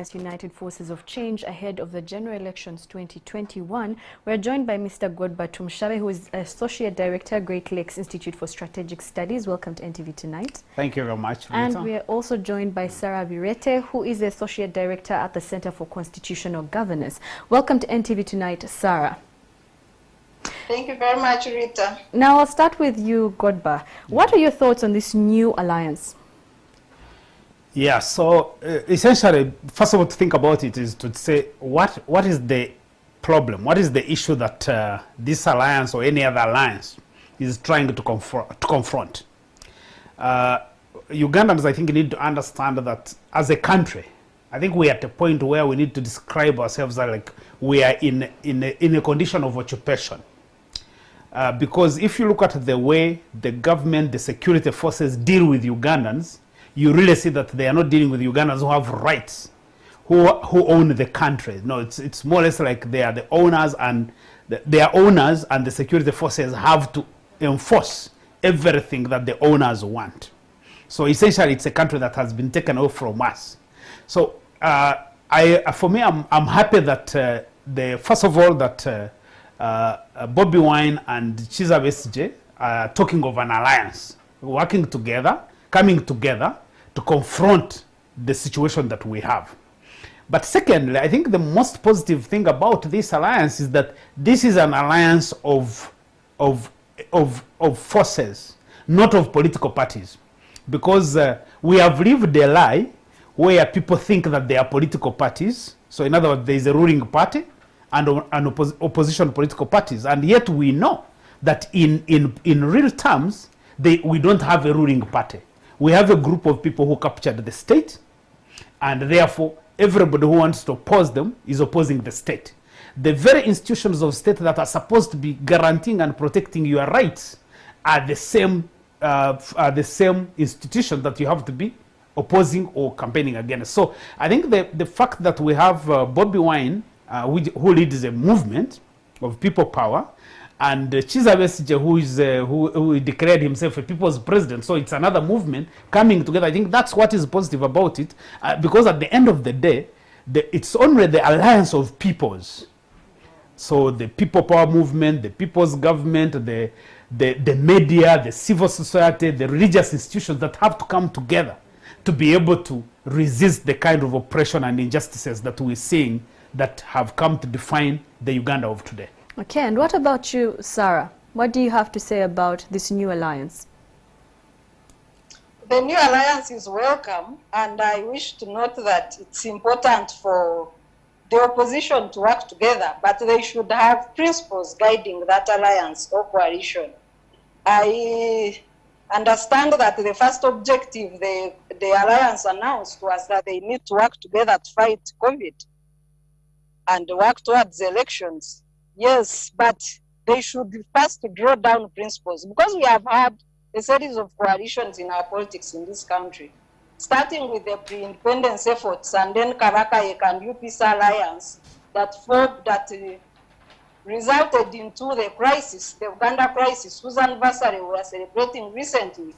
Alliance United Forces of Change ahead of the general elections 2021. We're joined by Mr. Godba Tumshabe, who is Associate Director, Great Lakes Institute for Strategic Studies. Welcome to NTV Tonight. Thank you very much, Rita. And we are also joined by Sarah Birete, who is the Associate Director at the Center for Constitutional Governance. Welcome to NTV Tonight, Sarah. Thank you very much, Rita. Now I'll start with you, Godba. What are your thoughts on this new alliance? Yeah, so essentially, first of all, to think about it is to say what is the problem? What is the issue that this alliance or any other alliance is trying to confront? Ugandans, I think, need to understand that as a country, I think we are at a point where we need to describe ourselves as like we are in a condition of occupation. Because if you look at the way the government, the security forces deal with Ugandans, you really see that they are not dealing with Ugandans who have rights, who own the country. No, it's more or less like they are the owners, and their owners and the security forces have to enforce everything that the owners want. So essentially, it's a country that has been taken away from us. So for me, I'm happy that first of all that Bobi Wine and Kizza Besigye are talking of an alliance, working together, coming together to confront the situation that we have. But secondly, I think the most positive thing about this alliance is that this is an alliance of forces, not of political parties. Because we have lived a lie where people think that they are political parties. So in other words, there is a ruling party and opposition political parties. And yet we know that in real terms, we don't have a ruling party. We have a group of people who captured the state, and therefore everybody who wants to oppose them is opposing the state. The very institutions of state that are supposed to be guaranteeing and protecting your rights are the same institutions that you have to be opposing or campaigning against. So I think the fact that we have Bobi Wine, who leads a movement of people power, and Kizza Besigye, who declared himself a people's president, so it's another movement coming together. I think that's what is positive about it, because at the end of the day, it's only the alliance of peoples. So the people power movement, the people's government, the media, the civil society, the religious institutions that have to come together to be able to resist the kind of oppression and injustices that we're seeing that have come to define the Uganda of today. Okay, and what about you, Sarah? What do you have to say about this new alliance? The new alliance is welcome, and I wish to note that it's important for the opposition to work together, but they should have principles guiding that alliance or coalition. I understand that the first objective the alliance announced was that they need to work together to fight COVID and work towards the elections. Yes, but they should first draw down principles, because we have had a series of coalitions in our politics in this country, starting with the pre-independence efforts and then Kabaka and UPC alliance that resulted into the crisis, the Uganda crisis, whose anniversary we are celebrating recently.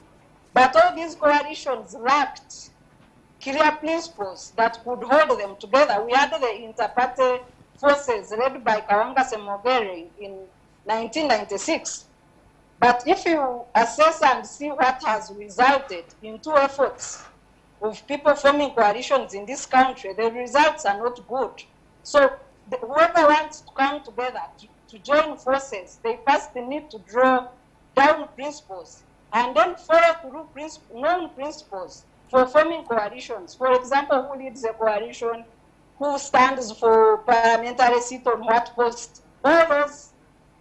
But all these coalitions lacked clear principles that could hold them together. We had the inter-party forces led by Kawanga Semogere in 1996. But if you assess and see what has resulted in two efforts of people forming coalitions in this country, the results are not good. So whoever wants to come together to join forces, they first need to draw down principles and then follow through known principles for forming coalitions. For example, who leads a coalition, who stands for parliamentary seat on what post. All those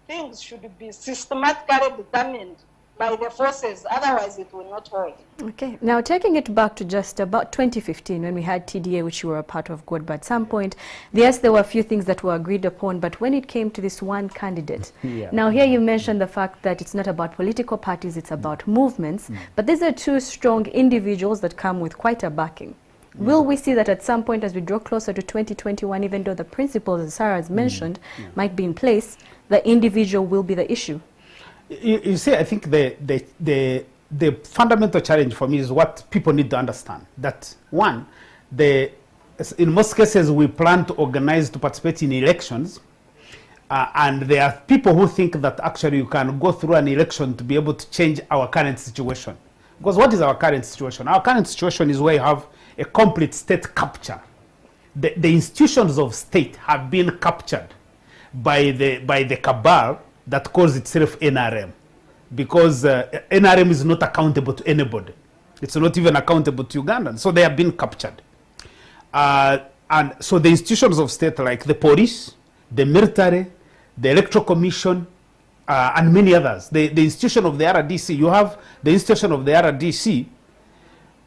things should be systematically determined by the forces, otherwise it will not hold. Okay, now taking it back to just about 2015 when we had TDA, which you were a part of, God, but at some point, yes, there were a few things that were agreed upon, but when it came to this one candidate, now here you mentioned the fact that it's not about political parties, it's about movements, but these are two strong individuals that come with quite a backing. Will we see that at some point as we draw closer to 2021, even though the principles, as Sarah has mentioned, might be in place, the individual will be the issue? You see, I think the fundamental challenge for me is what people need to understand. That one, the in most cases, we plan to organize to participate in elections. And there are people who think that actually you can go through an election to be able to change our current situation. Because what is our current situation? Our current situation is where you have a complete state capture. The institutions of state have been captured by the cabal that calls itself NRM. Because NRM is not accountable to anybody. It's not even accountable to Ugandans. So they have been captured. And so the institutions of state like the police, the military, the electoral commission, and many others. The institution of the RDC, you have the institution of the RDC,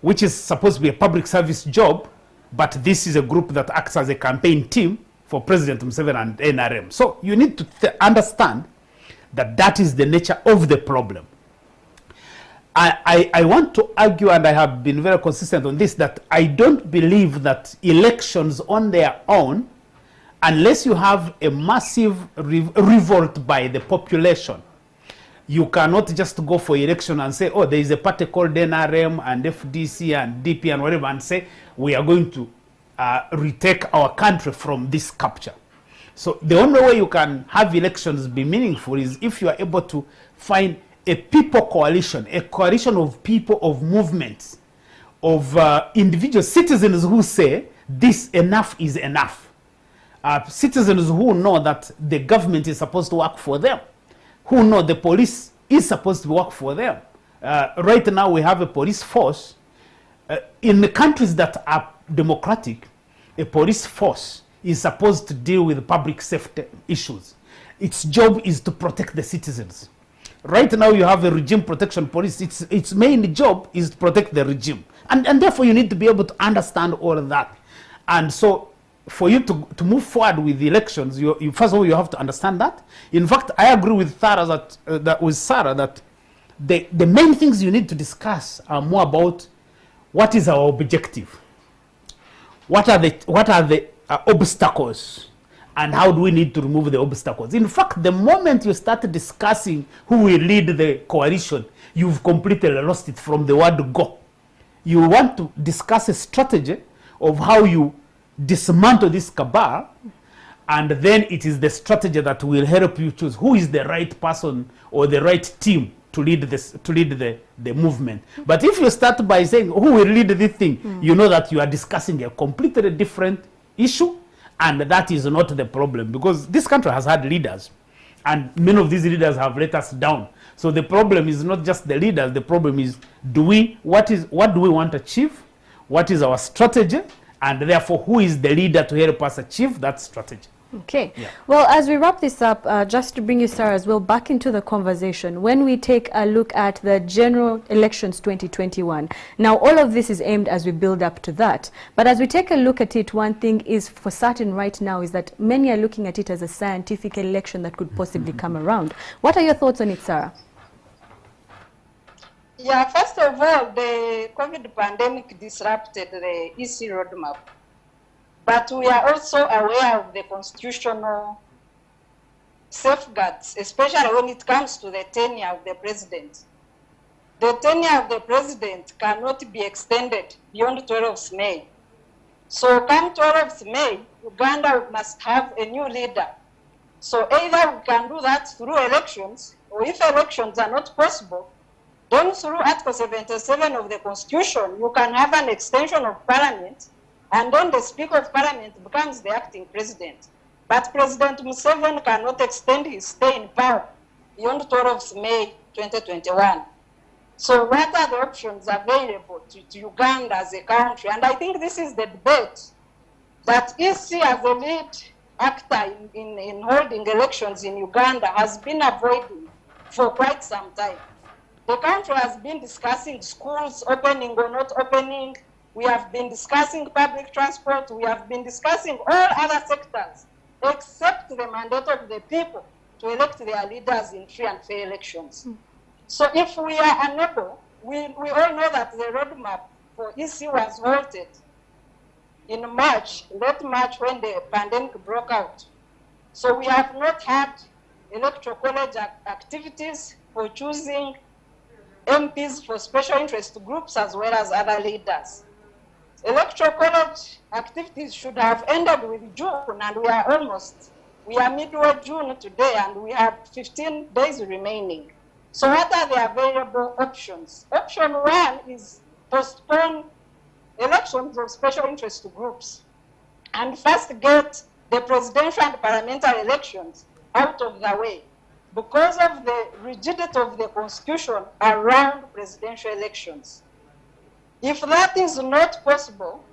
which is supposed to be a public service job, but this is a group that acts as a campaign team for President Museveni and NRM. So you need to understand that that is the nature of the problem. I want to argue, and I have been very consistent on this, that I don't believe that elections on their own, unless you have a massive revolt by the population, you cannot just go for election and say, oh, there is a party called NRM and FDC and DP and whatever, and say, we are going to retake our country from this capture. So the only way you can have elections be meaningful is if you are able to find a people coalition, a coalition of people, of movements, of individual citizens who say, this enough is enough. Citizens who know that the government is supposed to work for them, who know the police is supposed to work for them. Right now we have a police force. In the countries that are democratic, a police force is supposed to deal with public safety issues. Its job is to protect the citizens. Right now you have a regime protection police. Its main job is to protect the regime. And therefore you need to be able to understand all of that. And so for you to move forward with the elections, you first of all, you have to understand that. In fact, I agree with Sarah that the main things you need to discuss are more about what is our objective, what are the obstacles, and how do we need to remove the obstacles. In fact, the moment you start discussing who will lead the coalition, you've completely lost it from the word go. You want to discuss a strategy of how you dismantle this cabal, and then it is the strategy that will help you choose who is the right person or the right team to lead the movement. But if you start by saying who will lead this thing, you know that you are discussing a completely different issue, and that is not the problem, because this country has had leaders, and many of these leaders have let us down. So the problem is not just the leaders. The problem is, what do we want to achieve? What is our strategy? And therefore, who is the leader to help us achieve that strategy? Okay. Yeah. Well, as we wrap this up, just to bring you, Sarah, as well, back into the conversation, when we take a look at the general elections 2021, now all of this is aimed as we build up to that. But as we take a look at it, one thing is for certain right now is that many are looking at it as a scientific election that could possibly come around. What are your thoughts on it, Sarah? Yeah, first of all, the COVID pandemic disrupted the EC roadmap. But we are also aware of the constitutional safeguards, especially when it comes to the tenure of the president. The tenure of the president cannot be extended beyond 12th May. So come 12th May, Uganda must have a new leader. So either we can do that through elections, or if elections are not possible, then through Article 77 of the Constitution, you can have an extension of Parliament, and then the Speaker of Parliament becomes the acting president. But President Museveni cannot extend his stay in power beyond 12th May 2021. So what are the options available to Uganda as a country? And I think this is the debate that EC as a lead actor in holding elections in Uganda has been avoiding for quite some time. The country has been discussing schools opening or not opening. We have been discussing public transport. We have been discussing all other sectors, except the mandate of the people to elect their leaders in free and fair elections. So if we are unable, we all know that the roadmap for EC was halted in March, late March, when the pandemic broke out. So we have not had electoral college activities for choosing MPs for special interest groups as well as other leaders. Electoral college activities should have ended with June, and we are midway June today, and we have 15 days remaining. So what are the available options? Option one is postpone elections of special interest groups and first get the presidential and parliamentary elections out of the way because of the rigidity of the constitution around presidential elections. If that is not possible,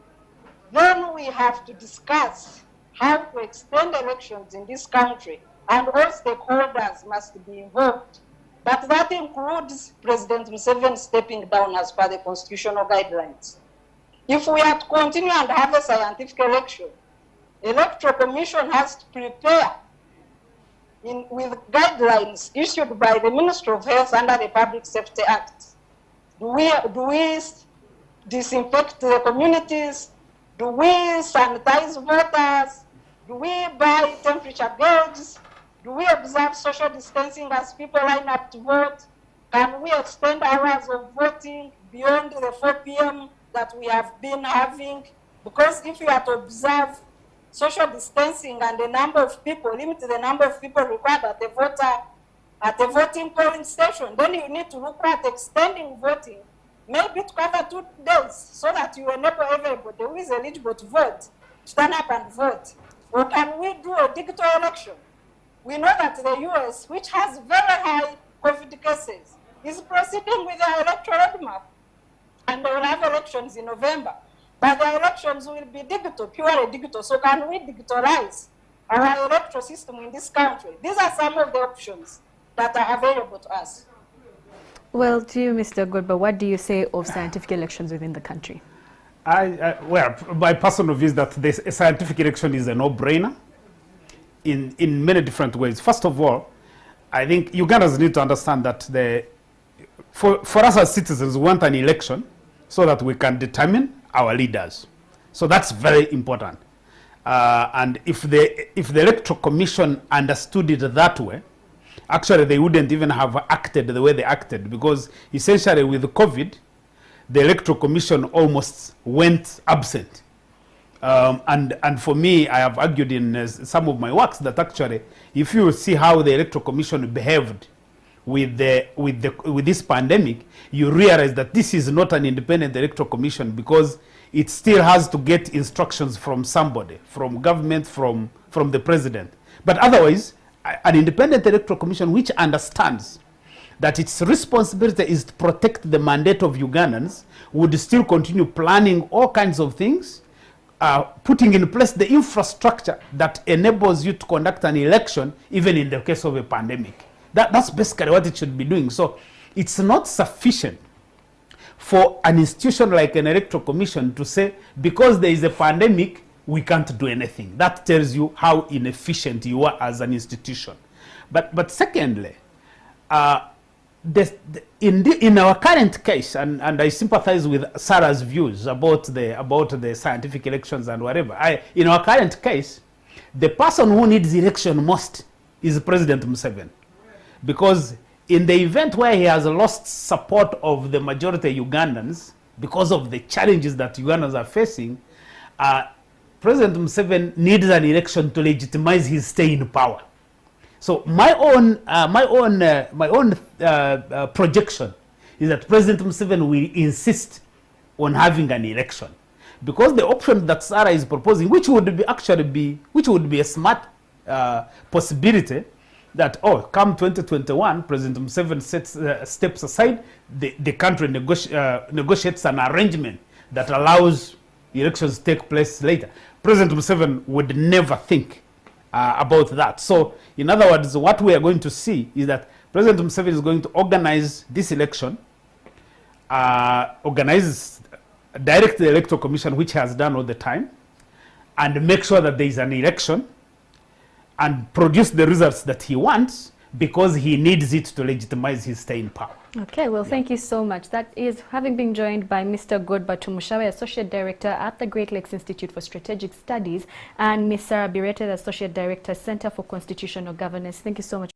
then we have to discuss how to extend elections in this country, and all stakeholders must be involved. But that includes President Museveni stepping down as per the constitutional guidelines. If we are to continue and have a scientific election, Electoral Commission has to prepare with guidelines issued by the Ministry of Health under the Public Safety Act. Do we disinfect the communities? Do we sanitize voters? Do we buy temperature gauges? Do we observe social distancing as people line up to vote? Can we extend hours of voting beyond the 4 p.m. that we have been having? Because if you are to observe social distancing and the number of people, limit the number of people required at the voting polling station, then you need to look at extending voting, maybe to cover 2 days, so that you enable everybody who is eligible to vote to turn up and vote. Or can we do a digital election? We know that the US, which has very high COVID cases, is proceeding with their electoral roadmap. And they will have elections in November. But the elections will be digital, purely digital. So can we digitalize our electoral system in this country? These are some of the options that are available to us. Well, to you, Mr. Godba, what do you say of scientific elections within the country? Well, my personal view is that a scientific election is a no-brainer in many different ways. First of all, I think Ugandans need to understand that for us as citizens, we want an election so that we can determine our leaders. So that's very important. And if the Electoral Commission understood it that way, actually they wouldn't even have acted the way they acted, because essentially with COVID, the Electoral Commission almost went absent. And for me, I have argued in some of my works that actually, if you see how the Electoral Commission behaved with this pandemic, you realize that this is not an independent Electoral Commission, because it still has to get instructions from somebody, from government, from the president. But otherwise, an independent Electoral Commission which understands that its responsibility is to protect the mandate of Ugandans would still continue planning all kinds of things, putting in place the infrastructure that enables you to conduct an election even in the case of a pandemic. That's basically what it should be doing. So it's not sufficient for an institution like an Electoral Commission to say, because there is a pandemic, we can't do anything. That tells you how inefficient you are as an institution. But secondly, in our current case, and I sympathize with Sarah's views about the scientific elections and whatever. In our current case, the person who needs election most is President Museveni, because in the event where he has lost support of the majority of Ugandans because of the challenges that Ugandans are facing, President Museveni needs an election to legitimize his stay in power. So my own projection is that President Museveni will insist on having an election, because the option that Sarah is proposing, which would be a smart possibility, that come 2021, President Museveni steps aside, the country negotiates an arrangement that allows elections to take place later. President Museveni would never think about that. So, in other words, what we are going to see is that President Museveni is going to organize this election, direct the Electoral Commission, which he has done all the time, and make sure that there is an election, and produce the results that he wants, because he needs it to legitimize his stay in power. Okay, well, thank you so much. That is having been joined by Mr. Godba Tumushawe, Associate Director at the Great Lakes Institute for Strategic Studies, and Ms. Sarah Birete, Associate Director, Center for Constitutional Governance. Thank you so much.